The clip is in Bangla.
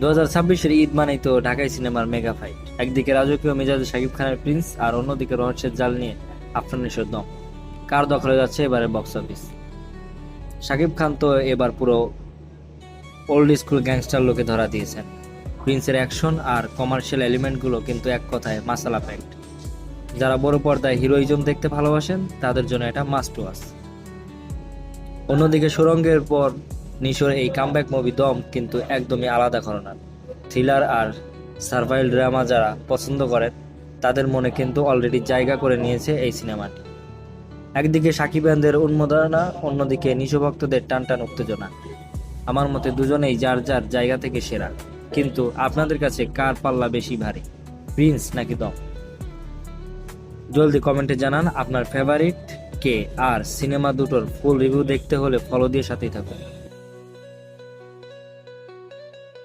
2026-এর ঈদ মানেই তো ঢাকাই সিনেমার মেগা ফাইট। একদিকে রাজকীয় মেজাজে শাকিব খানের প্রিন্স, আর অন্যদিকে রহস্যের জাল নিয়ে আফরান নিশোর দম। কার দখলে যাচ্ছে এবারে বক্স অফিস? শাকিব খান তো এবার পুরো ওল্ড স্কুল গ্যাংস্টার লোকে ধরা দিয়েছেন। প্রিন্সের অ্যাকশন আর কমার্শিয়াল এলিমেন্টগুলো কিন্তু এক কথায় মাসালা প্যাক্ট। যারা বড় পর্দায় হিরোইজম দেখতে ভালোবাসেন তাদের জন্য এটা মাস্ট ওয়াচ। অন্যদিকে সুড়ঙ্গের পর নিশোর এই কামব্যাক মুভি দম কিন্তু একদমই আলাদা ঘরানার। থ্রিলার আর সার্ভাইভাল ড্রামা যারা পছন্দ করেন তাদের মনে কিন্তু অলরেডি জায়গা করে নিয়েছে এই সিনেমাটি। একদিকে সাকিবিয়ানদের উন্মাদনা, অন্যদিকে নিশো ভক্তদের টানটান উত্তেজনা। আমার মতে দুজনেই যার যার জায়গা থেকে সেরা। কিন্তু আপনাদের কাছে কার পাল্লা বেশি ভারী, প্রিন্স নাকি দম? জলদি কমেন্টে জানান আপনার ফেভারিট কে। আর সিনেমা দুটোর ফুল রিভিউ দেখতে হলে ফলো দিয়ে সাথেই থাকুন।